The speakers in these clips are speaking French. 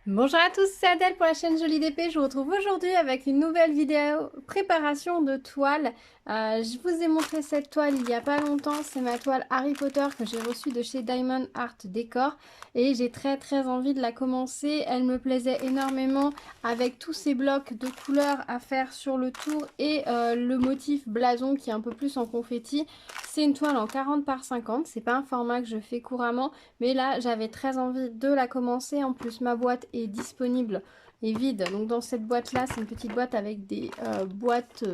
Bonjour à tous, c'est Adèle pour la chaîne Jolie d'épée. Je vous retrouve aujourd'hui avec une nouvelle vidéo préparation de toile. Je vous ai montré cette toile il y a pas longtemps. C'est ma toile Harry Potter que j'ai reçue de chez Diamond Art Decor et j'ai très envie de la commencer. Elle me plaisait énormément avec tous ces blocs de couleurs à faire sur le tour et le motif blason qui est un peu plus en confetti. C'est une toile en 40 par 50. C'est pas un format que je fais couramment. Mais là, j'avais très envie de la commencer. En plus, ma boîte est disponible et vide. Donc dans cette boîte-là, c'est une petite boîte avec des boîtes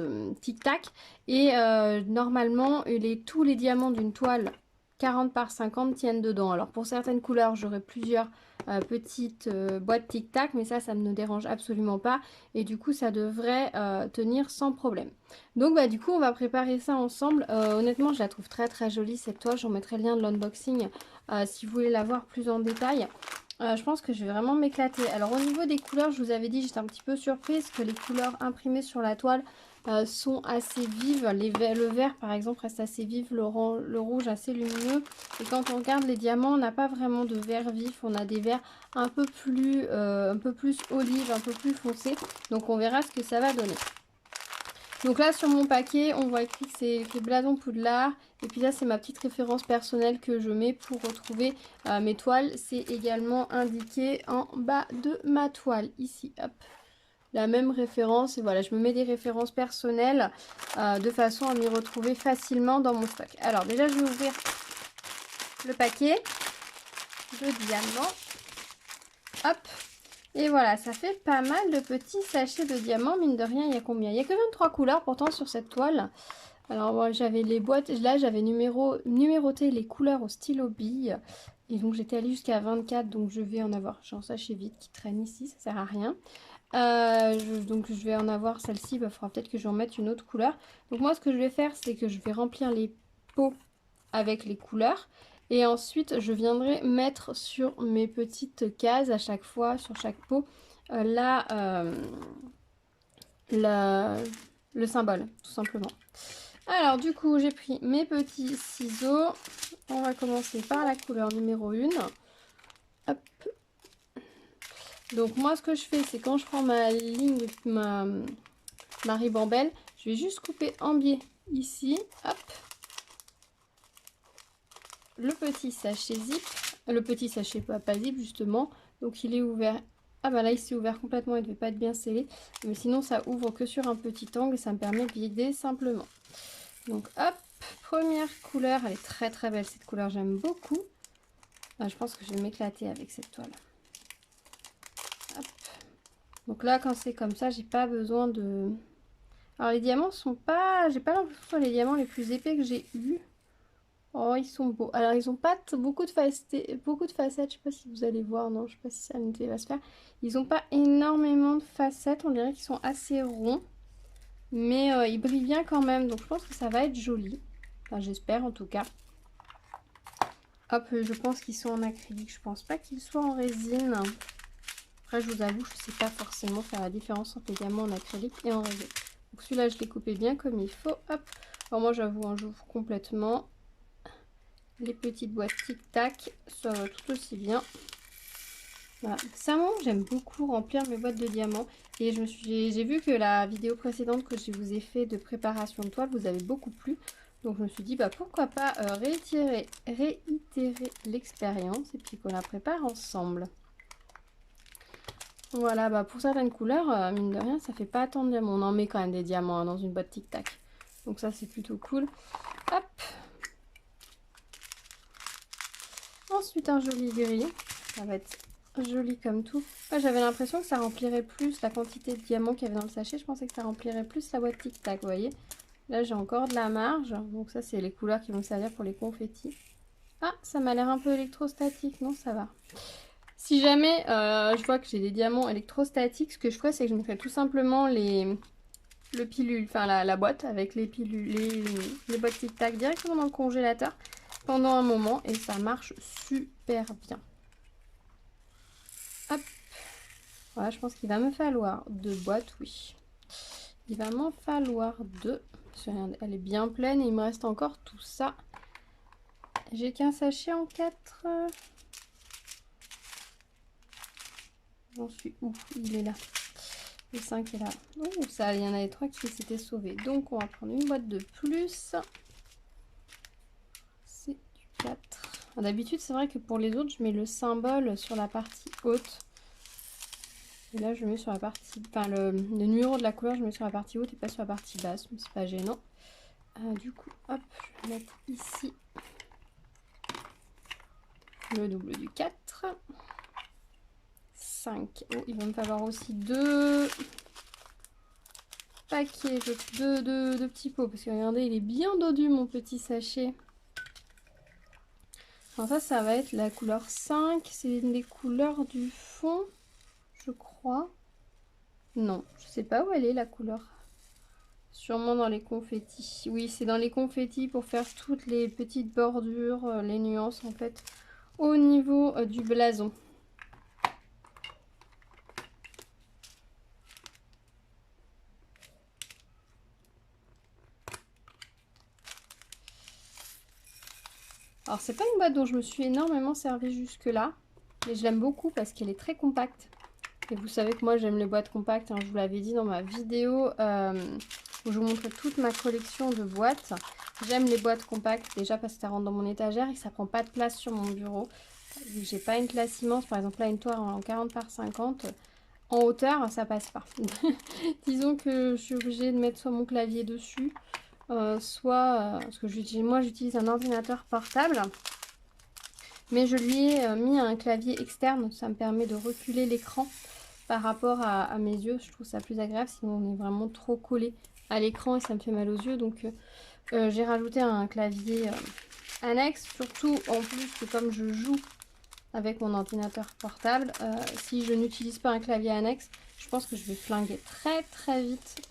tic-tac. Et normalement, tous les diamants d'une toile 40 par 50 tiennent dedans. Alors pour certaines couleurs, j'aurai plusieurs petites boîtes tic-tac. Mais ça ne me dérange absolument pas. Et du coup, ça devrait tenir sans problème. Donc bah du coup, on va préparer ça ensemble. Honnêtement, je la trouve très jolie cette toile. J'en mettrai le lien de l'unboxing si vous voulez la voir plus en détail. Je pense que je vais vraiment m'éclater. Alors au niveau des couleurs, je vous avais dit, j'étais un petit peu surprise que les couleurs imprimées sur la toile sont assez vives. Le vert par exemple reste assez vif, le rouge assez lumineux. Et quand on regarde les diamants, on n'a pas vraiment de vert vif, on a des verts un peu plus olive, un peu plus foncé. Donc on verra ce que ça va donner. Donc là sur mon paquet on voit écrit que c'est écrit Blason Poudlard. Et puis là c'est ma petite référence personnelle que je mets pour retrouver mes toiles. C'est également indiqué en bas de ma toile ici, hop. La même référence et voilà, je me mets des références personnelles de façon à m'y retrouver facilement dans mon stock. Alors déjà je vais ouvrir le paquet de diamants, hop. Et voilà, ça fait pas mal de petits sachets de diamants, mine de rien, il y a combien? Il y a que 23 couleurs pourtant sur cette toile. Alors moi j'avais les boîtes, là j'avais numéroté les couleurs au stylo bille. Et donc j'étais allée jusqu'à 24, donc je vais en avoir, j'ai un sachet vide qui traîne ici, ça sert à rien. Donc je vais en avoir celle-ci, il faudra peut-être que je vais en mette une autre couleur. Donc moi ce que je vais faire, c'est que je vais remplir les pots avec les couleurs. Et ensuite, je viendrai mettre sur mes petites cases à chaque fois, sur chaque pot, le symbole, tout simplement. Alors, du coup, j'ai pris mes petits ciseaux. On va commencer par la couleur numéro 1. Hop. Donc, moi, ce que je fais, c'est quand je prends ma ligne, ma ribambelle, je vais juste couper en biais ici. Hop. Le petit sachet zip, le petit sachet pas zip justement, donc il est ouvert. Ah bah là il s'est ouvert complètement, il ne devait pas être bien scellé, mais sinon ça ouvre que sur un petit angle et ça me permet de vider simplement. Donc hop, première couleur, elle est très belle cette couleur, j'aime beaucoup. Ah, je pense que je vais m'éclater avec cette toile. Hop. Donc là quand c'est comme ça, j'ai pas besoin de... Alors les diamants sont pas... J'ai pas l'impression que ce soit les diamants les plus épais que j'ai eu. Oh, ils sont beaux. Alors, ils n'ont pas beaucoup de facettes. Je sais pas si vous allez voir. Non, je sais pas si ça va se faire. Ils n'ont pas énormément de facettes. On dirait qu'ils sont assez ronds. Mais ils brillent bien quand même. Donc, je pense que ça va être joli. Enfin, j'espère en tout cas. Hop, je pense qu'ils sont en acrylique. Je pense pas qu'ils soient en résine. Après, je vous avoue, je sais pas forcément faire la différence entre les diamants en acrylique et en résine. Donc, celui-là, je l'ai coupé bien comme il faut. Hop. Alors, moi, j'avoue, hein, j'ouvre complètement. Les petites boîtes tic-tac, ça va tout aussi bien. Voilà. Sincèrement, j'aime beaucoup remplir mes boîtes de diamants. Et j'ai vu que la vidéo précédente que je vous ai fait de préparation de toile vous avez beaucoup plu. Donc je me suis dit, bah pourquoi pas réitérer l'expérience et puis qu'on la prépare ensemble. Voilà, bah pour certaines couleurs, mine de rien, ça fait pas tant de diamants. On en met quand même des diamants hein, dans une boîte tic-tac. Donc ça, c'est plutôt cool. Hop! Ensuite un joli gris, ça va être joli comme tout. Moi j'avais l'impression que ça remplirait plus la quantité de diamants qu'il y avait dans le sachet. Je pensais que ça remplirait plus la boîte tic-tac, vous voyez. Là j'ai encore de la marge, donc ça c'est les couleurs qui vont me servir pour les confettis. Ah, ça m'a l'air un peu électrostatique, non ça va. Si jamais je vois que j'ai des diamants électrostatiques, ce que je ferais c'est que je mettrais tout simplement le pilule, enfin la boîte avec les pilules, les boîtes tic-tac directement dans le congélateur pendant un moment et ça marche super bien. Hop. Voilà, je pense qu'il va me falloir 2 boîtes, oui. Il va m'en falloir 2. Elle est bien pleine et il me reste encore tout ça. J'ai qu'un sachet en 4. j'en suis où? Il est là. Le 5 est là. Oh, ça, il y en avait 3 qui s'étaient sauvés. Donc, on va prendre une boîte de plus. C'est du 4. D'habitude, c'est vrai que pour les autres, je mets le symbole sur la partie haute. Et là, je mets sur la partie... Enfin, le numéro de la couleur, je mets sur la partie haute et pas sur la partie basse. Mais c'est pas gênant. Du coup, hop, je vais mettre ici le double du 4. 5. Oh, il va me falloir aussi 2 paquets, de petits pots. Parce que regardez, il est bien dodu, mon petit sachet. Alors ça va être la couleur 5. C'est une des couleurs du fond, je crois. Non, je sais pas où elle est, la couleur. Sûrement dans les confettis. Oui, c'est dans les confettis pour faire toutes les petites bordures, les nuances, en fait, au niveau du blason. Alors c'est pas une boîte dont je me suis énormément servi jusque là, mais je l'aime beaucoup parce qu'elle est très compacte. Et vous savez que moi j'aime les boîtes compactes, hein, je vous l'avais dit dans ma vidéo où je vous montrais toute ma collection de boîtes. J'aime les boîtes compactes déjà parce que ça rentre dans mon étagère et que ça prend pas de place sur mon bureau. Vu que j'ai pas une classe immense, par exemple là une toile en 40 par 50, en hauteur ça passe pas. Disons que je suis obligée de mettre soit mon clavier dessus, soit parce que moi j'utilise un ordinateur portable, mais je lui ai mis un clavier externe, ça me permet de reculer l'écran par rapport à mes yeux. Je trouve ça plus agréable, sinon on est vraiment trop collé à l'écran et ça me fait mal aux yeux. Donc j'ai rajouté un clavier annexe, surtout en plus que comme je joue avec mon ordinateur portable, si je n'utilise pas un clavier annexe, je pense que je vais flinguer très vite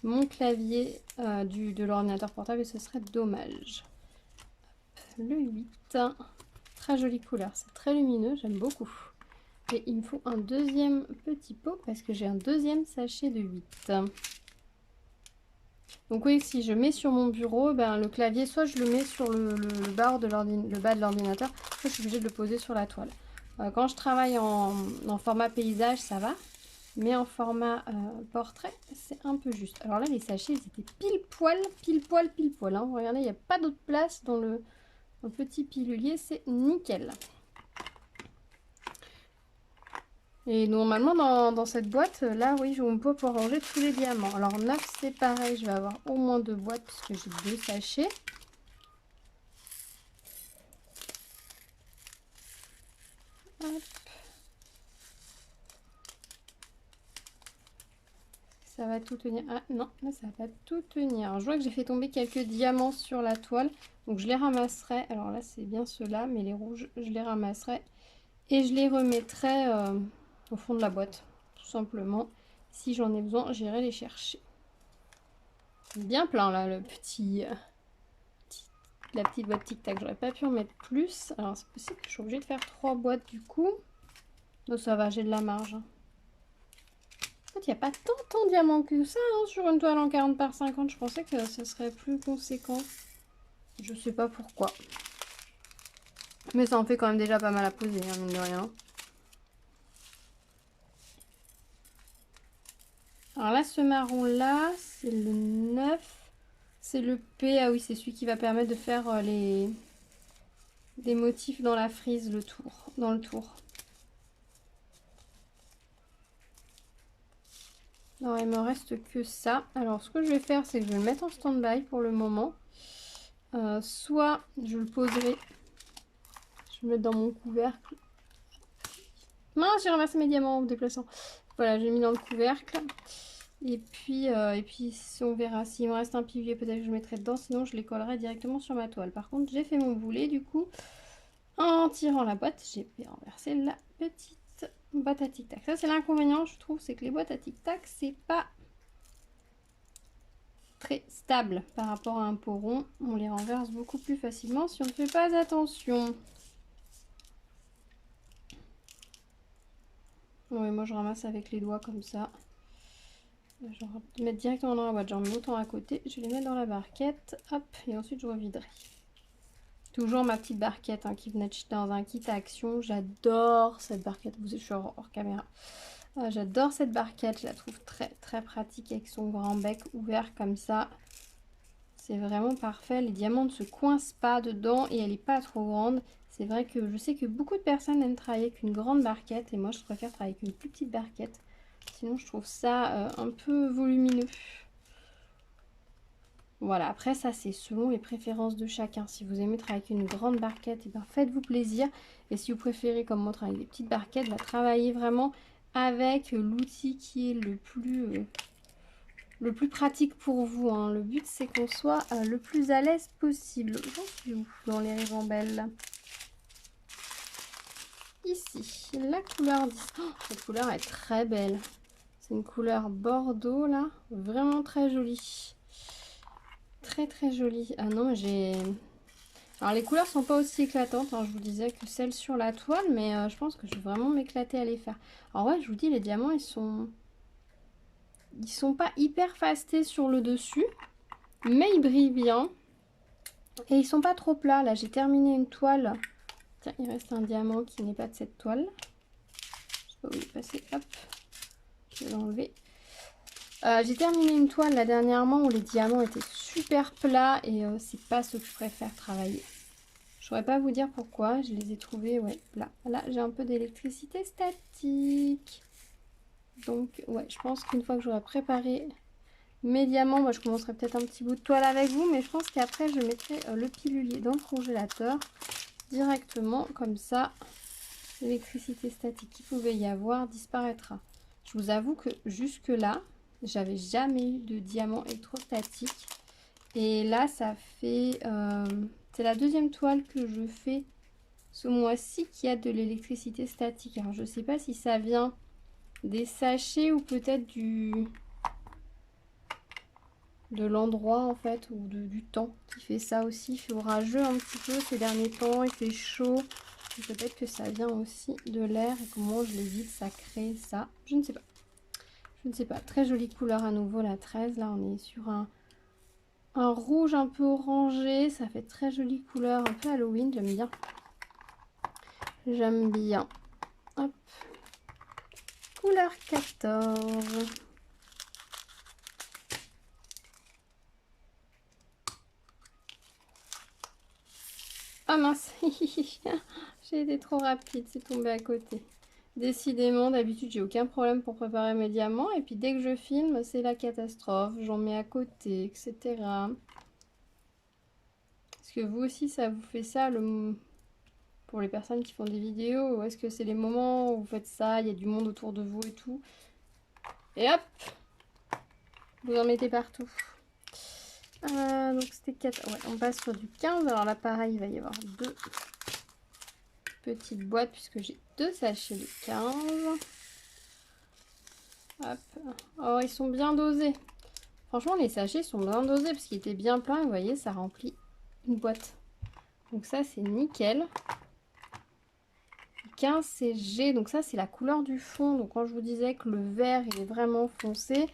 mon clavier de l'ordinateur portable et ce serait dommage. Le 8, très jolie couleur, c'est très lumineux, j'aime beaucoup. Et il me faut un deuxième petit pot parce que j'ai un deuxième sachet de 8. Donc oui, si je mets sur mon bureau, ben, le clavier, soit je le mets sur le bas de l'ordinateur, soit je suis obligée de le poser sur la toile. Quand je travaille en format paysage, ça va. Mais en format portrait, c'est un peu juste. Alors là, les sachets, ils étaient pile poil. Hein. Regardez, il n'y a pas d'autre place dans le petit pilulier, c'est nickel. Et normalement, dans cette boîte, là, oui, je vais pouvoir ranger tous les diamants. Alors 9, c'est pareil, je vais avoir au moins 2 boîtes puisque j'ai 2 sachets. Hop. Ça va tout tenir. Ah non, là ça va pas tout tenir. Alors, je vois que j'ai fait tomber quelques diamants sur la toile. Donc je les ramasserai. Alors là c'est bien ceux-là, mais les rouges, je les ramasserai. Et je les remettrai au fond de la boîte. Tout simplement. Si j'en ai besoin, j'irai les chercher. Bien plein là, la petite boîte tic-tac. J'aurais pas pu en mettre plus. Alors c'est possible que je suis obligée de faire 3 boîtes du coup. Donc ça va, j'ai de la marge. En fait, il n'y a pas tant de diamants que ça hein, sur une toile en 40 par 50. Je pensais que ce serait plus conséquent. Je sais pas pourquoi. Mais ça en fait quand même déjà pas mal à poser, hein, mine de rien. Alors là, ce marron-là, c'est le 9. C'est le P. Ah oui, c'est celui qui va permettre de faire des motifs dans la frise, dans le tour. Non, il me reste que ça. Alors, ce que je vais faire, c'est que je vais le mettre en stand-by pour le moment. Soit je le poserai. Je vais le mettre dans mon couvercle. Mince, j'ai ramassé mes diamants en me déplaçant. Voilà, j'ai mis dans le couvercle. Et puis on verra. S'il me reste un pilier, peut-être que je mettrai dedans. Sinon, je les collerai directement sur ma toile. Par contre, j'ai fait mon boulet. Du coup, en tirant la boîte, j'ai renversé la petite boîte à tic-tac. Ça, c'est l'inconvénient, je trouve, c'est que les boîtes à tic-tac, c'est pas très stable par rapport à un pot rond. On les renverse beaucoup plus facilement si on ne fait pas attention. Ouais, moi je ramasse avec les doigts comme ça. Je vais mettre directement dans la boîte. J'en mets autant à côté. Je vais les mettre dans la barquette. Hop, et ensuite je reviderai. Toujours ma petite barquette hein, qui venait de dans un kit à Action. J'adore cette barquette. Vous êtes hors caméra. J'adore cette barquette. Je la trouve très très pratique avec son grand bec ouvert comme ça. C'est vraiment parfait. Les diamants ne se coincent pas dedans et elle n'est pas trop grande. C'est vrai que je sais que beaucoup de personnes aiment travailler avec une grande barquette. Et moi, je préfère travailler avec une plus petite barquette. Sinon, je trouve ça un peu volumineux. Voilà, après ça c'est selon les préférences de chacun. Si vous aimez travailler avec une grande barquette, et ben faites-vous plaisir. Et si vous préférez comme moi travailler avec des petites barquettes, bah, travaillez vraiment avec l'outil qui est le plus pratique pour vous. Hein. Le but c'est qu'on soit le plus à l'aise possible. J'en suis où dans les ribambelles? Ici, la couleur 10. Oh, cette couleur est très belle. C'est une couleur bordeaux là, vraiment très jolie. Très très jolie. Ah non, j'ai... Alors les couleurs sont pas aussi éclatantes, hein, je vous disais, que celles sur la toile, mais je pense que je vais vraiment m'éclater à les faire. Alors ouais, je vous dis, les diamants, ils sont pas hyper fastés sur le dessus, mais ils brillent bien. Et ils sont pas trop plats. Là, j'ai terminé une toile. Tiens, il reste un diamant qui n'est pas de cette toile. Je sais pas où il est passé. Hop, je vais l'enlever. J'ai terminé une toile là dernièrement où les diamants étaient super plats et c'est pas ce que je préfère travailler. Je saurais pas vous dire pourquoi, je les ai trouvés ouais, plats. Là j'ai un peu d'électricité statique. Donc ouais, je pense qu'une fois que j'aurai préparé mes diamants, moi je commencerai peut-être un petit bout de toile avec vous, mais je pense qu'après je mettrai le pilulier dans le congélateur directement, comme ça l'électricité statique qu'il pouvait y avoir disparaîtra. Je vous avoue que jusque là, j'avais jamais eu de diamant électrostatique. Et là, ça fait... c'est la deuxième toile que je fais ce mois-ci qui a de l'électricité statique. Alors, je sais pas si ça vient des sachets ou peut-être de l'endroit, en fait, ou du temps qui fait ça aussi. Il fait orageux un petit peu ces derniers temps, il fait chaud. Peut-être que ça vient aussi de l'air et comment je l'évite, ça crée ça. Je ne sais pas. Je ne sais pas. Très jolie couleur à nouveau, la 13. Là, on est sur un rouge un peu orangé. Ça fait très jolie couleur, un peu Halloween. J'aime bien. J'aime bien. Hop. Couleur 14. Ah mince. J'ai été trop rapide. C'est tombé à côté. Décidément, d'habitude, j'ai aucun problème pour préparer mes diamants. Et puis, dès que je filme, c'est la catastrophe. J'en mets à côté, etc. Est-ce que vous aussi, ça vous fait ça pour les personnes qui font des vidéos? Ou est-ce que c'est les moments où vous faites ça, il y a du monde autour de vous et tout? Et hop! Vous en mettez partout. Donc, c'était 4. Ouais, on passe sur du 15. Alors là, pareil, il va y avoir deux petites boîtes puisque j'ai deux sachets de 15. Hop. Oh, ils sont bien dosés. Franchement, les sachets sont bien dosés parce qu'ils étaient bien pleins. Et vous voyez, ça remplit une boîte. Donc ça, c'est nickel. 15, c'est G. Donc ça, c'est la couleur du fond. Donc quand je vous disais que le vert, il est vraiment foncé,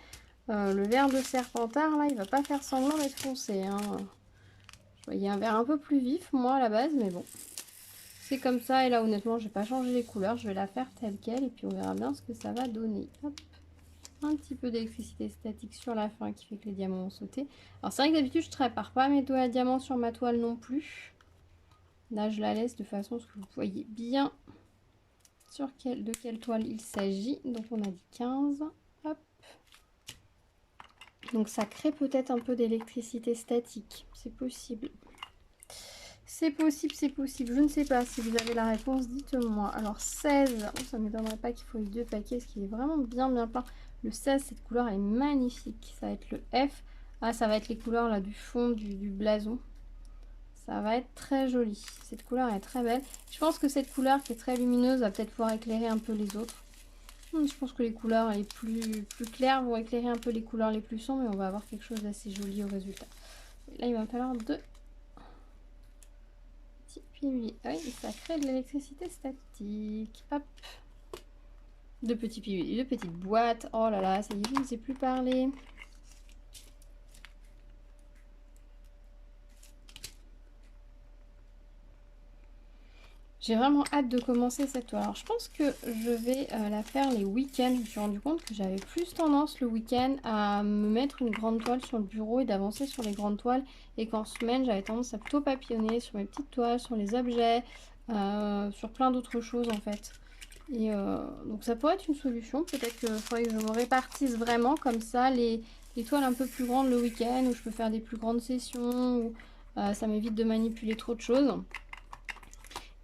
le vert de Serpentard, là, il va pas faire semblant d'être foncé. Hein. Je voyais un vert un peu plus vif, moi, à la base, mais bon. C'est comme ça. Et là, honnêtement, je vais pas changer les couleurs. Je vais la faire telle quelle. Et puis, on verra bien ce que ça va donner. Hop. Un petit peu d'électricité statique sur la fin qui fait que les diamants ont sauté. Alors, c'est vrai que d'habitude, je ne prépare pas mes doigts à diamants sur ma toile non plus. Là, je la laisse de façon à ce que vous voyez bien de quelle toile il s'agit. Donc, on a dit 15. Hop. Donc, ça crée peut-être un peu d'électricité statique. C'est possible. C'est possible, c'est possible. Je ne sais pas si vous avez la réponse, dites-moi. Alors, 16. Oh, ça ne m'étonnerait pas qu'il faut les deux paquets, parce qu'il est vraiment bien, bien plein. Le 16, cette couleur est magnifique. Ça va être le F. Ah, ça va être les couleurs là du fond du blason. Ça va être très joli. Cette couleur est très belle. Je pense que cette couleur qui est très lumineuse va peut-être pouvoir éclairer un peu les autres. Je pense que les couleurs les plus claires vont éclairer un peu les couleurs les plus sombres. Mais on va avoir quelque chose d'assez joli au résultat. Là, il va me falloir deux petits piluliers. Ah oui, ça crée de l'électricité statique. Hop. Deux petits piluliers, deux petites boîtes. Oh là là, ça y est, je ne sais plus parler. J'ai vraiment hâte de commencer cette toile. Alors je pense que je vais la faire les week-ends. Je me suis rendu compte que j'avais plus tendance le week-end à me mettre une grande toile sur le bureau et d'avancer sur les grandes toiles. Et qu'en semaine, j'avais tendance à plutôt papillonner sur mes petites toiles, sur les objets, sur plein d'autres choses en fait. Et donc ça pourrait être une solution. Peut-être qu'il faudrait que je me répartisse vraiment comme ça les toiles un peu plus grandes le week-end où je peux faire des plus grandes sessions, où ça m'évite de manipuler trop de choses.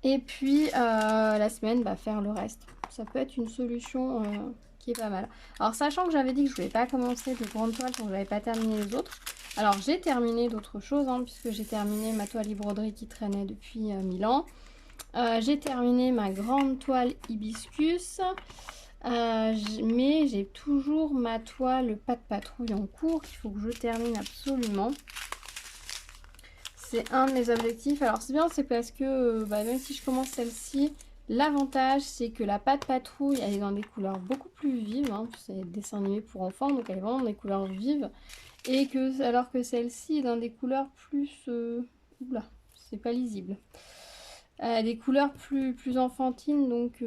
Et puis la semaine, faire le reste. Ça peut être une solution qui est pas mal. Alors sachant que j'avais dit que je voulais pas commencer de grandes toiles tant que je n'avais pas terminé les autres. Alors j'ai terminé d'autres choses puisque j'ai terminé ma toile broderie qui traînait depuis 1000 ans. J'ai terminé ma grande toile hibiscus. Mais j'ai toujours ma toile pas de patrouille en cours qu'il faut que je termine absolument. C'est un de mes objectifs. Alors c'est bien, c'est parce que même si je commence celle-ci, l'avantage c'est que la pâte patrouille elle est dans des couleurs beaucoup plus vives. C'est un dessin animé pour enfants, donc elle est vraiment dans des couleurs vives. Et que alors que celle-ci est dans des couleurs plus... Oula, c'est pas lisible. Des couleurs plus enfantines, donc...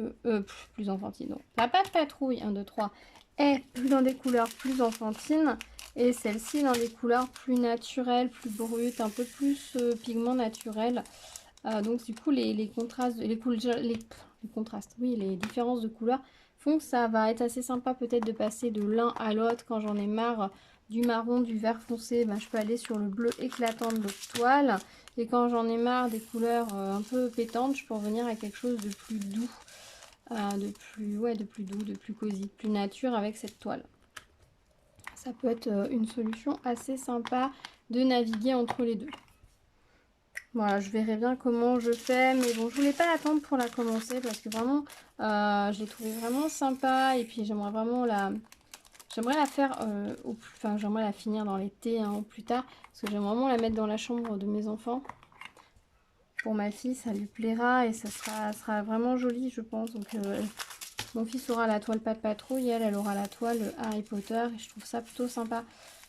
plus enfantines, non. La pâte patrouille, 1, 2, 3, est dans des couleurs plus enfantines. Et celle-ci dans des couleurs plus naturelles, plus brutes, un peu plus pigments naturels. Donc du coup les contrastes, les contrastes, oui, les différences de couleurs font que ça va être assez sympa peut-être de passer de l'un à l'autre. Quand j'en ai marre du marron, du vert foncé, je peux aller sur le bleu éclatant de l'autre toile. Et quand j'en ai marre des couleurs un peu pétantes, je peux revenir à quelque chose de plus doux, de plus doux, de plus cosy, de plus nature avec cette toile. Ça peut être une solution assez sympa de naviguer entre les deux. Voilà, je verrai bien comment je fais, mais bon, je voulais pas l'attendre pour la commencer parce que vraiment, je l'ai trouvée vraiment sympa et puis j'aimerais vraiment j'aimerais la faire j'aimerais la finir dans l'été au plus tard parce que j'aimerais vraiment la mettre dans la chambre de mes enfants. Pour ma fille, ça lui plaira et ça sera vraiment joli, je pense. Donc, mon fils aura la toile Pas de Patrouille et elle aura la toile Harry Potter et je trouve ça plutôt sympa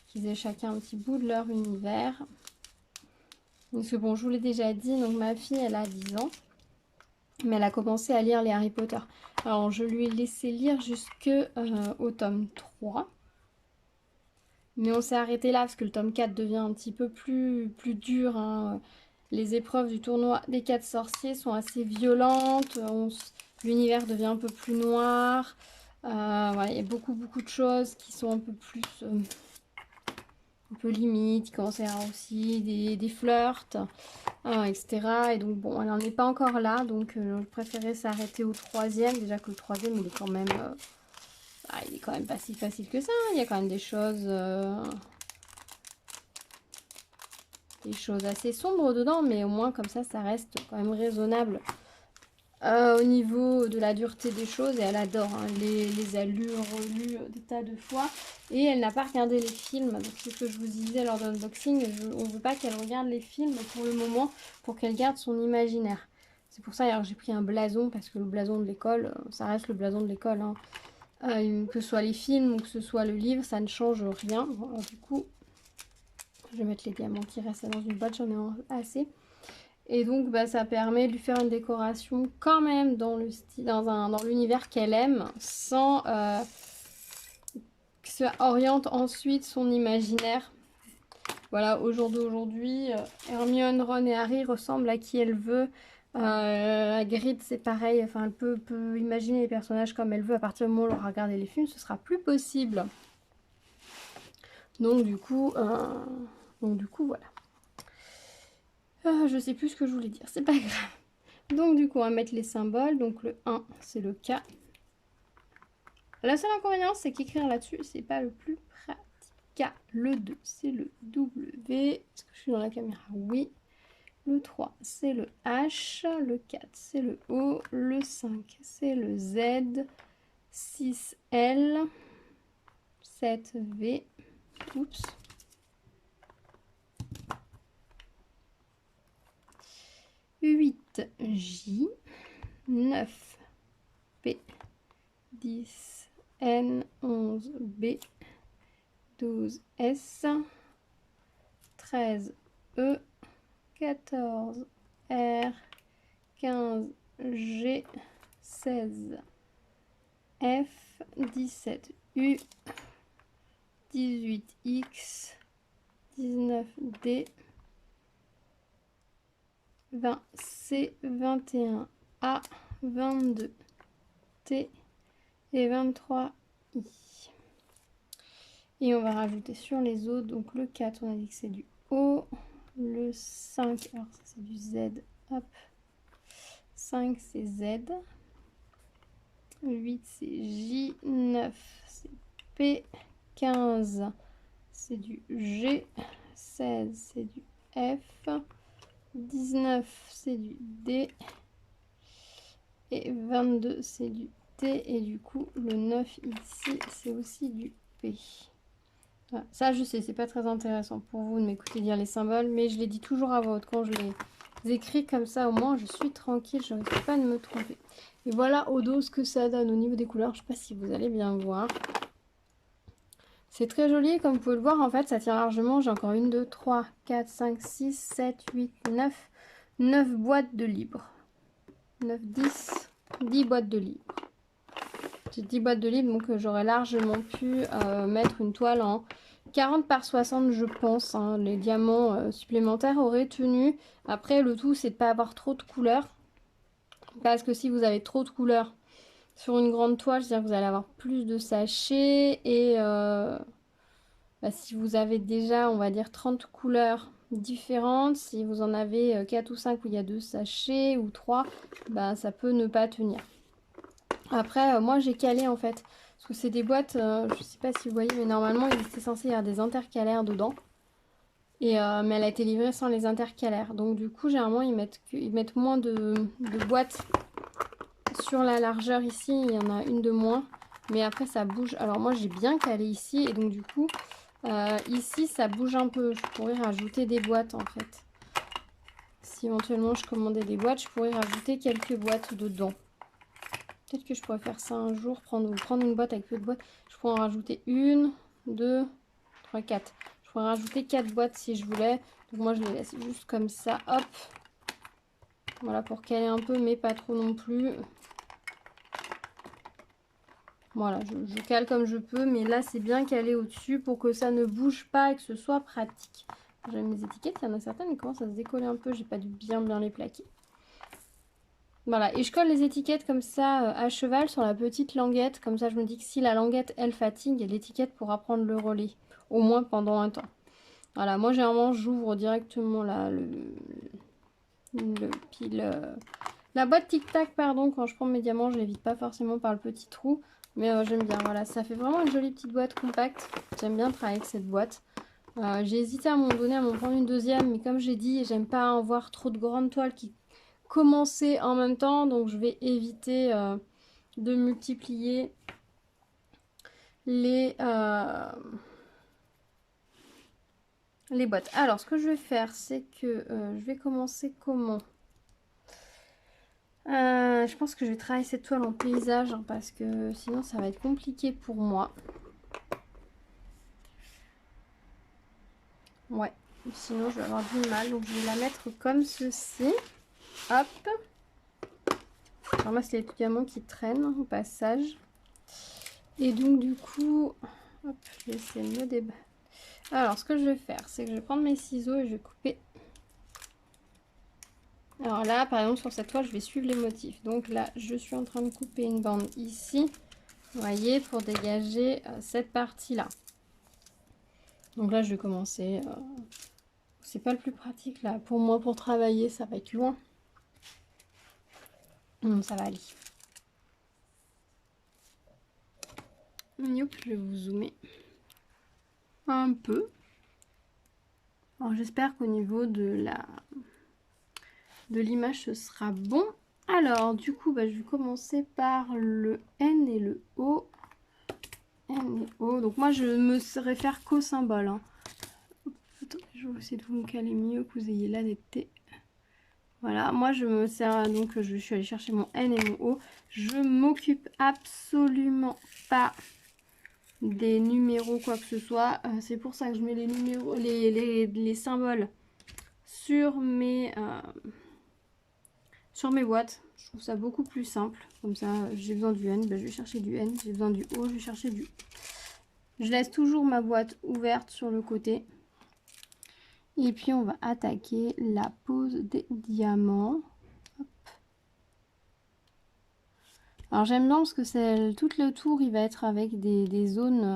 qu'ils aient chacun un petit bout de leur univers. Parce que bon, je vous l'ai déjà dit, donc ma fille, elle a 10 ans. Mais elle a commencé à lire les Harry Potter. Alors, je lui ai laissé lire jusqu'au tome 3. Mais on s'est arrêté là parce que le tome 4 devient un petit peu plus dur. Les épreuves du tournoi des 4 sorciers sont assez violentes. L'univers devient un peu plus noir. Voilà, il y a beaucoup de choses qui sont un peu plus... un peu limite. Il commence à y avoir aussi des flirts, etc. Et donc bon, elle n'en est pas encore là. Donc je préférais s'arrêter au 3e. Déjà que le 3e, il est quand même... il est quand même pas si facile que ça. Il y a quand même des choses assez sombres dedans, mais au moins comme ça reste quand même raisonnable au niveau de la dureté des choses. Et elle adore les allures relues des tas de fois. Et elle n'a pas regardé les films, donc c'est ce que je vous disais lors de l'unboxing. On ne veut pas qu'elle regarde les films pour le moment, pour qu'elle garde son imaginaire. C'est pour ça alors j'ai pris un blason, parce que le blason de l'école, ça reste le blason de l'école. Que ce soit les films ou que ce soit le livre, ça ne change rien. Bon, alors, du coup, je vais mettre les diamants qui restent dans une boîte, j'en ai assez. Et donc ça permet de lui faire une décoration quand même dans le style, dans l'univers qu'elle aime, sans que ça oriente ensuite son imaginaire. Voilà, au jour d'aujourd'hui, Hermione, Ron et Harry ressemblent à qui elle veut. Hagrid c'est pareil, enfin elle peut imaginer les personnages comme elle veut. À partir du moment où elle aura regardé les films, ce sera plus possible. Donc du coup voilà. Je sais plus ce que je voulais dire, c'est pas grave. Donc du coup on va mettre les symboles. Donc le 1 c'est le K. La seule inconvénient c'est qu'écrire là-dessus c'est pas le plus pratique. K. Le 2 c'est le W. Est-ce que je suis dans la caméra? Oui. Le 3 c'est le H. Le 4 c'est le O. Le 5 c'est le Z. 6 L. 7 V. Oups. 8 J. 9 P. 10 N. 11 B. 12 S. 13 E. 14 R. 15 G 16 F 17 U 18 X 19 D 20 C 21 A 22 T et 23 I. Et on va rajouter sur les autres, donc le 4 on a dit que c'est du O, le 5 alors ça c'est du Z, hop, 5 c'est Z, 8 c'est J, 9 c'est P, 15 c'est du G, 16 c'est du F, 19 c'est du D et 22 c'est du T et du coup le 9 ici c'est aussi du P. Voilà. Ça je sais, c'est pas très intéressant pour vous de m'écouter dire les symboles, mais je les dis toujours à voix haute quand je les écris comme ça, au moins je suis tranquille, je ne risque pas de me tromper. Et voilà au dos ce que ça donne au niveau des couleurs, je sais pas si vous allez bien voir. C'est très joli, comme vous pouvez le voir, en fait, ça tient largement. J'ai encore 1, 2, 3, 4, 5, 6, 7, 8, 9 boîtes de livres. 9, 10 boîtes de livres. J'ai 10 boîtes de livres, donc j'aurais largement pu mettre une toile en 40 par 60, je pense. Hein. Les diamants supplémentaires auraient tenu. Après, le tout, c'est de ne pas avoir trop de couleurs. Parce que si vous avez trop de couleurs sur une grande toile, c'est-à-dire que vous allez avoir plus de sachets. Et si vous avez déjà, on va dire, 30 couleurs différentes, si vous en avez 4 ou 5 où il y a 2 sachets ou 3, ça peut ne pas tenir. Après, moi j'ai calé en fait, parce que c'est des boîtes, je sais pas si vous voyez, mais normalement il était censé y avoir des intercalaires dedans. Mais elle a été livrée sans les intercalaires. Donc du coup, généralement, ils mettent moins de boîtes sur la largeur ici. Il y en a une de moins. Mais après, ça bouge. Alors moi, j'ai bien calé ici. Et donc du coup, ici, ça bouge un peu. Je pourrais rajouter des boîtes en fait. Si éventuellement je commandais des boîtes, je pourrais rajouter quelques boîtes dedans. Peut-être que je pourrais faire ça un jour, prendre une boîte avec peu de boîtes. Je pourrais en rajouter 1, 2, 3, 4. Je pourrais rajouter 4 boîtes si je voulais. Donc moi je les laisse juste comme ça, hop. Voilà, pour caler un peu, mais pas trop non plus. Voilà, je cale comme je peux, mais là c'est bien calé au-dessus pour que ça ne bouge pas et que ce soit pratique. J'aime mes étiquettes, il y en a certaines qui commencent à se décoller un peu, j'ai pas dû bien les plaquer. Voilà, et je colle les étiquettes comme ça à cheval sur la petite languette. Comme ça, je me dis que si la languette, elle fatigue, l'étiquette pourra prendre le relais. Au moins pendant un temps. Voilà, moi, généralement, j'ouvre directement là, la boîte tic-tac, pardon. Quand je prends mes diamants, je l'évite pas forcément par le petit trou. Mais j'aime bien, voilà, ça fait vraiment une jolie petite boîte compacte. J'aime bien travailler avec cette boîte. J'ai hésité à un moment donné à m'en prendre une deuxième. Mais comme j'ai dit, j'aime pas en voir trop de grandes toiles qui commencer en même temps, donc je vais éviter de multiplier les boîtes. Alors ce que je vais faire, c'est que je vais commencer comment je pense que je vais travailler cette toile en paysage hein, parce que sinon ça va être compliqué pour moi. Ouais, sinon je vais avoir du mal, donc je vais la mettre comme ceci. Hop. Je ramasse les diamants qui traînent au passage. Et donc du coup, hop, je vais essayer de me débattre. Alors ce que je vais faire, c'est que je vais prendre mes ciseaux et je vais couper. Alors là, par exemple, sur cette toile, je vais suivre les motifs. Donc là, je suis en train de couper une bande ici, vous voyez, pour dégager cette partie-là. Donc là, je vais commencer. C'est pas le plus pratique là. Pour moi, pour travailler, ça va être loin. Ça va aller. Hop, je vais vous zoomer un peu. Alors j'espère qu'au niveau de l'image ce sera bon. Alors du coup je vais commencer par le N et le O. N et O. Donc moi je me réfère qu'au symbole. Hein. Attends, je vais essayer de vous me caler mieux, que vous ayez la netteté. Voilà, moi je me sers, donc je suis allée chercher mon N et mon O. Je m'occupe absolument pas des numéros quoi que ce soit. C'est pour ça que je mets les numéros, les symboles sur mes sur mes boîtes. Je trouve ça beaucoup plus simple. Comme ça, j'ai besoin du N, ben, je vais chercher du N. J'ai besoin du O, je vais chercher du O. Je laisse toujours ma boîte ouverte sur le côté. Et puis on va attaquer la pose des diamants. Hop. Alors j'aime bien parce que tout le tour il va être avec des zones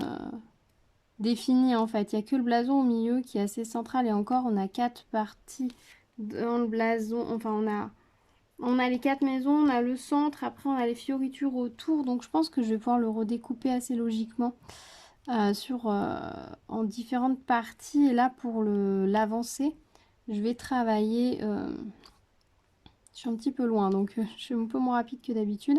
définies en fait. Il n'y a que le blason au milieu qui est assez central et encore on a 4 parties dans le blason. Enfin on a les 4 maisons, on a le centre, après on a les fioritures autour. Donc je pense que je vais pouvoir le redécouper assez logiquement. En différentes parties. Et là pour l'avancée je vais travailler je suis un petit peu loin donc je suis un peu moins rapide que d'habitude.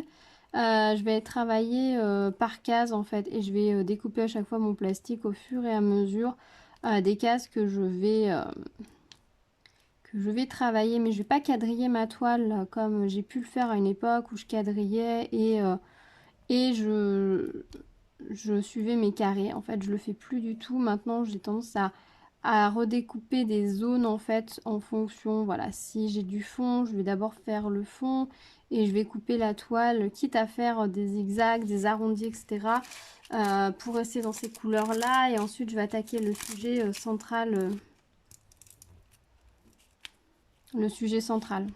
Je vais travailler par case en fait et je vais découper à chaque fois mon plastique au fur et à mesure des cases que je vais travailler, mais je vais pas quadriller ma toile comme j'ai pu le faire à une époque où je quadrillais et je suivais mes carrés. En fait, je le fais plus du tout. Maintenant, j'ai tendance à redécouper des zones en fait en fonction. Voilà, si j'ai du fond, je vais d'abord faire le fond et je vais couper la toile, quitte à faire des zigzags, des arrondis, etc. Pour rester dans ces couleurs-là. Et ensuite, je vais attaquer le sujet central.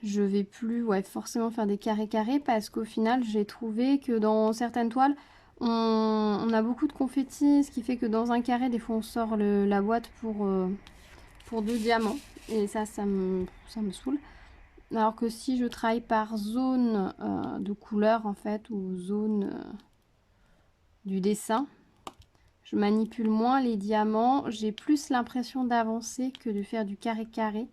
Je vais plus forcément faire des carrés parce qu'au final j'ai trouvé que dans certaines toiles on a beaucoup de confettis, ce qui fait que dans un carré des fois on sort la boîte pour 2 diamants et ça me saoule. Alors que si je travaille par zone de couleur en fait ou zone du dessin, je manipule moins les diamants, j'ai plus l'impression d'avancer que de faire du carré.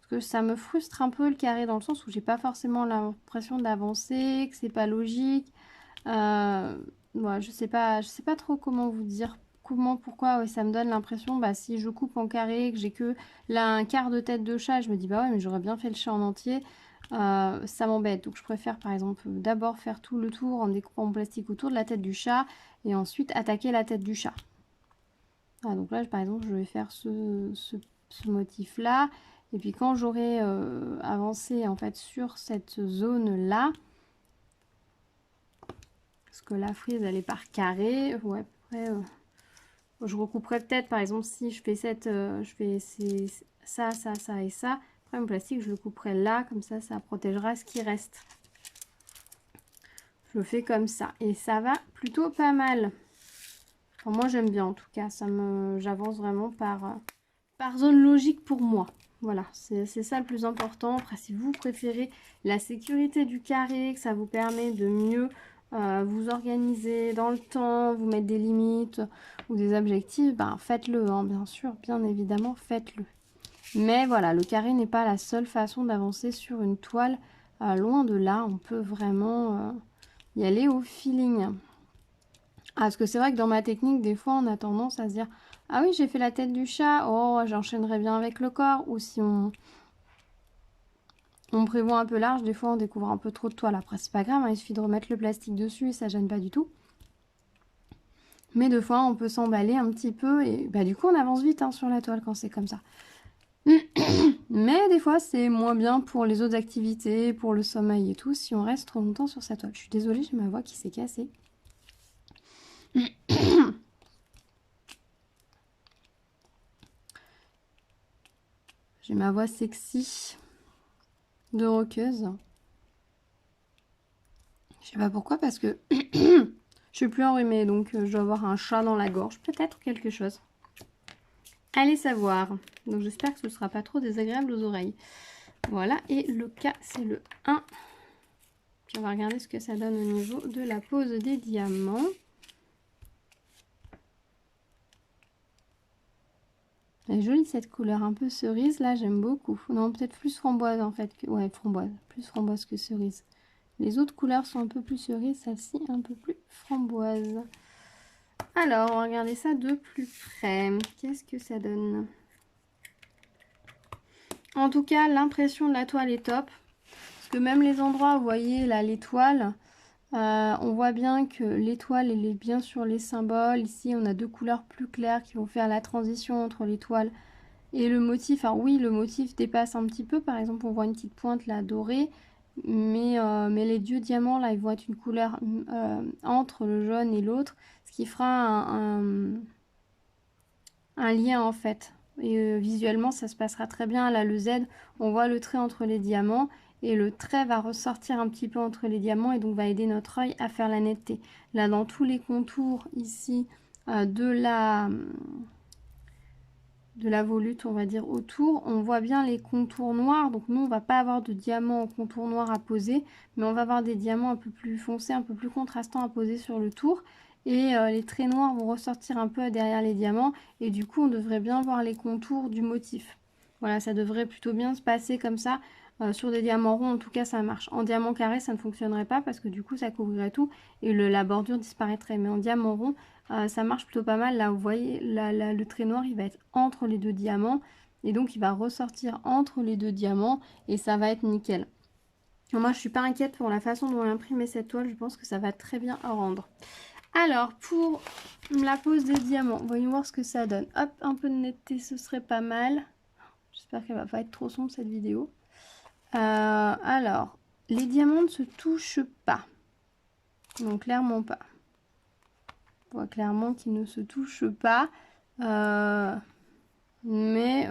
Que ça me frustre un peu le carré dans le sens où j'ai pas forcément l'impression d'avancer, que c'est pas logique. Ouais, je sais pas trop comment vous dire pourquoi ça me donne l'impression si je coupe en carré, que j'ai que là un quart de tête de chat, je me dis bah ouais mais j'aurais bien fait le chat en entier. Ça m'embête, donc je préfère par exemple d'abord faire tout le tour en découpant en plastique autour de la tête du chat et ensuite attaquer la tête du chat. Donc là par exemple je vais faire ce motif là. Et puis quand j'aurai avancé en fait sur cette zone là, parce que la frise elle est par carré, ouais, après je recouperai peut-être par exemple si je fais ça et ça. Après mon plastique je le couperai là, comme ça protégera ce qui reste. Je le fais comme ça et ça va plutôt pas mal. Enfin, moi j'aime bien en tout cas, j'avance vraiment par zone logique pour moi. Voilà, c'est ça le plus important. Après, si vous préférez la sécurité du carré, que ça vous permet de mieux vous organiser dans le temps, vous mettre des limites ou des objectifs, faites-le, hein, bien sûr, bien évidemment, faites-le. Mais voilà, le carré n'est pas la seule façon d'avancer sur une toile. Loin de là, on peut vraiment y aller au feeling. Parce que c'est vrai que dans ma technique, des fois, on a tendance à se dire « Ah oui, j'ai fait la tête du chat, oh, j'enchaînerai bien avec le corps. » Ou si on prévoit un peu large, des fois, on découvre un peu trop de toile. Après, c'est pas grave, hein, il suffit de remettre le plastique dessus et ça gêne pas du tout. Mais des fois, on peut s'emballer un petit peu et du coup, on avance vite sur la toile quand c'est comme ça. Mais des fois, c'est moins bien pour les autres activités, pour le sommeil et tout, si on reste trop longtemps sur sa toile. Je suis désolée, j'ai ma voix qui s'est cassée. J'ai ma voix sexy de rockeuse. Je sais pas pourquoi, parce que je suis plus enrhumée, donc je dois avoir un chat dans la gorge, peut-être quelque chose. Allez savoir. Donc j'espère que ce ne sera pas trop désagréable aux oreilles. Voilà, et le cas c'est le 1. Puis on va regarder ce que ça donne au niveau de la pose des diamants. Elle est jolie cette couleur, un peu cerise, là j'aime beaucoup. Non, peut-être plus framboise en fait. Ouais, framboise. Plus framboise que cerise. Les autres couleurs sont un peu plus cerise, celle-ci un peu plus framboise. Alors, on va regarder ça de plus près. Qu'est-ce que ça donne? En tout cas, l'impression de la toile est top. Parce que même les endroits où vous voyez là l'étoile, on voit bien que l'étoile elle est bien sur les symboles. Ici, on a deux couleurs plus claires qui vont faire la transition entre l'étoile Et le motif, alors oui, le motif dépasse un petit peu. Par exemple, on voit une petite pointe là dorée. Mais les deux diamants là, ils vont être une couleur entre le jaune et l'autre. Ce qui fera un lien en fait. Et visuellement, ça se passera très bien. Là, le Z, on voit le trait entre les diamants. Et le trait va ressortir un petit peu entre les diamants et donc va aider notre œil à faire la netteté. Là, dans tous les contours ici de la volute, on va dire autour, on voit bien les contours noirs. Donc nous, on va pas avoir de diamants en contour noir à poser, mais on va avoir des diamants un peu plus foncés, un peu plus contrastants à poser sur le tour. Et les traits noirs vont ressortir un peu derrière les diamants. Et du coup, on devrait bien voir les contours du motif. Voilà, ça devrait plutôt bien se passer comme ça. Sur des diamants ronds, en tout cas, ça marche. En diamant carré, ça ne fonctionnerait pas parce que du coup, ça couvrirait tout et la bordure disparaîtrait. Mais en diamant rond, ça marche plutôt pas mal. Là, vous voyez, le trait noir, il va être entre les deux diamants. Et donc, il va ressortir entre les deux diamants et ça va être nickel. Moi, je suis pas inquiète pour la façon dont on a imprimé cette toile. Je pense que ça va très bien rendre. Alors, pour la pose des diamants, voyons voir ce que ça donne. Hop, un peu de netteté, ce serait pas mal. J'espère qu'elle va pas être trop sombre, cette vidéo. Alors, les diamants ne se touchent pas. Non, clairement pas. On voit clairement qu'ils ne se touchent pas. Mais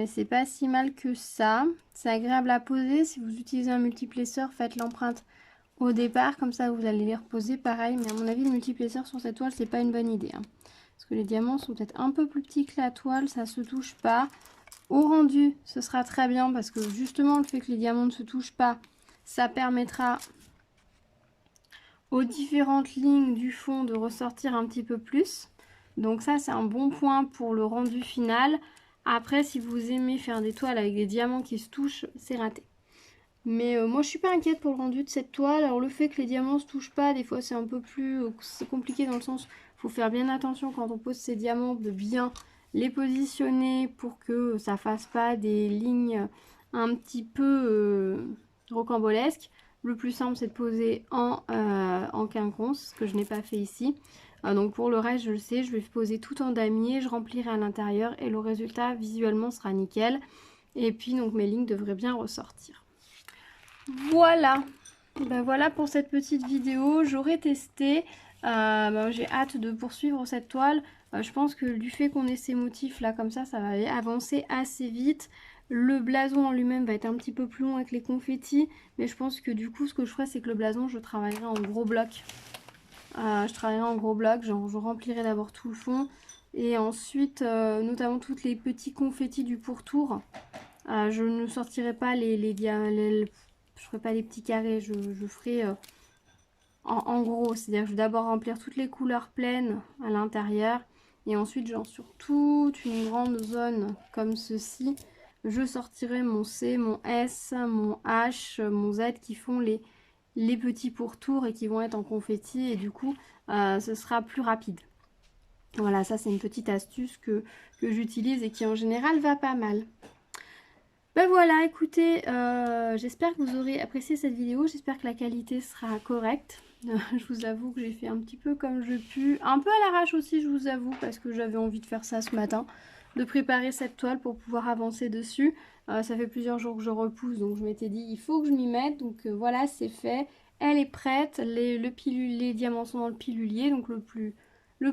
c'est pas si mal que ça. C'est agréable à poser. Si vous utilisez un multiplesseur, faites l'empreinte au départ. Comme ça, vous allez les reposer pareil. Mais à mon avis, le multiplesseur sur cette toile, c'est pas une bonne idée. Hein. Parce que les diamants sont peut-être un peu plus petits que la toile. Ça se touche pas. Au rendu, ce sera très bien parce que justement, le fait que les diamants ne se touchent pas, ça permettra aux différentes lignes du fond de ressortir un petit peu plus. Donc ça, c'est un bon point pour le rendu final. Après, si vous aimez faire des toiles avec des diamants qui se touchent, c'est raté. Mais moi, je suis pas inquiète pour le rendu de cette toile. Alors le fait que les diamants se touchent pas, des fois, c'est un peu plus compliqué dans le sens, faut faire bien attention quand on pose ces diamants de bien les positionner pour que ça fasse pas des lignes un petit peu rocambolesques. Le plus simple, c'est de poser en quinconce, ce que je n'ai pas fait ici. Donc pour le reste, je le sais, je vais poser tout en damier, je remplirai à l'intérieur et le résultat visuellement sera nickel. Et puis donc mes lignes devraient bien ressortir. Voilà, ben voilà pour cette petite vidéo. J'aurais testé, j'ai hâte de poursuivre cette toile. Je pense que du fait qu'on ait ces motifs là comme ça va avancer assez vite. Le blason en lui-même va être un petit peu plus long avec les confettis, mais je pense que du coup ce que je ferai, c'est que le blason, je travaillerai en gros bloc. Je remplirai d'abord tout le fond et ensuite notamment tous les petits confettis du pourtour. Je ne sortirai pas je ferai pas les petits carrés, je ferai en gros, c'est-à-dire que je vais d'abord remplir toutes les couleurs pleines à l'intérieur et ensuite genre sur toute une grande zone comme ceci, je sortirai mon C, mon S, mon H, mon Z qui font les petits pourtours et qui vont être en confetti et du coup ce sera plus rapide. Voilà, ça c'est une petite astuce que j'utilise et qui en général va pas mal. Ben voilà, écoutez, j'espère que vous aurez apprécié cette vidéo, j'espère que la qualité sera correcte. Je vous avoue que j'ai fait un petit peu comme je puis, un peu à l'arrache aussi je vous avoue, parce que j'avais envie de faire ça ce matin, de préparer cette toile pour pouvoir avancer dessus. Ça fait plusieurs jours que je repousse, donc je m'étais dit il faut que je m'y mette, donc voilà c'est fait, elle est prête, les diamants sont dans le pilulier, donc le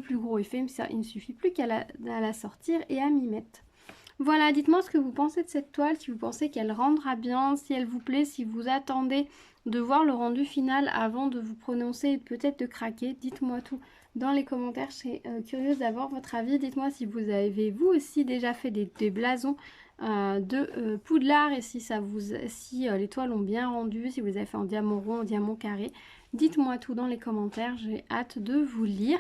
plus gros est fait, mais il ne suffit plus qu'à la sortir et à m'y mettre. Voilà, dites-moi ce que vous pensez de cette toile, si vous pensez qu'elle rendra bien, si elle vous plaît, si vous attendez de voir le rendu final avant de vous prononcer et peut-être de craquer. Dites-moi tout dans les commentaires, je serais curieuse d'avoir votre avis. Dites-moi si vous avez vous aussi déjà fait des blasons de Poudlard et si les toiles ont bien rendu, si vous avez fait en diamant rond, en diamant carré. Dites-moi tout dans les commentaires, j'ai hâte de vous lire.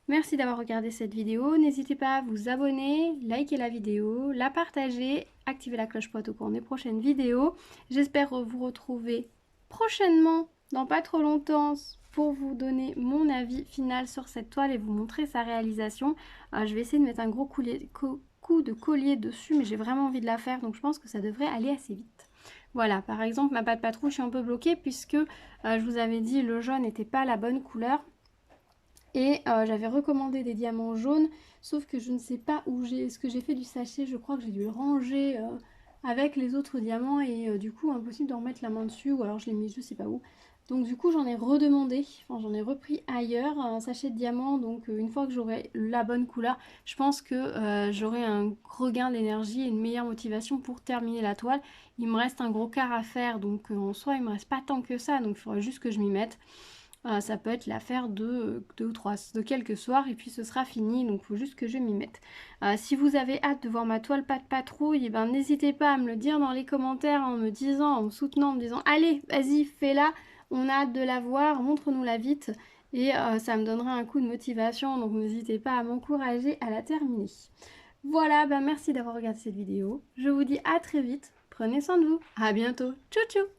Merci d'avoir regardé cette vidéo. N'hésitez pas à vous abonner, liker la vidéo, la partager, activer la cloche pour être au courant des prochaines vidéos. J'espère vous retrouver prochainement, dans pas trop longtemps, pour vous donner mon avis final sur cette toile et vous montrer sa réalisation. Je vais essayer de mettre un gros coup de collier dessus, mais j'ai vraiment envie de la faire, donc je pense que ça devrait aller assez vite. Voilà, par exemple, ma patte patrouille, je suis un peu bloquée puisque je vous avais dit le jaune n'était pas la bonne couleur. Et j'avais recommandé des diamants jaunes, sauf que je ne sais pas où ce que j'ai fait du sachet. Je crois que j'ai dû le ranger avec les autres diamants et du coup impossible de remettre la main dessus, ou alors je l'ai mis je sais pas où. Donc du coup j'en ai redemandé, enfin j'en ai repris ailleurs un sachet de diamants. Donc une fois que j'aurai la bonne couleur, je pense que j'aurai un regain d'énergie et une meilleure motivation pour terminer la toile. Il me reste un gros quart à faire, donc en soi il me reste pas tant que ça, donc il faudrait juste que je m'y mette. Ça peut être l'affaire de quelques soirs et puis ce sera fini, donc il faut juste que je m'y mette. Si vous avez hâte de voir ma toile pas de patrouille, eh ben, n'hésitez pas à me le dire dans les commentaires en me disant, en me soutenant, en me disant allez, vas-y, fais-la, on a hâte de la voir, montre-nous-la vite. Et ça me donnera un coup de motivation, donc n'hésitez pas à m'encourager à la terminer. Voilà, ben merci d'avoir regardé cette vidéo. Je vous dis à très vite, prenez soin de vous, à bientôt, tchou tchou.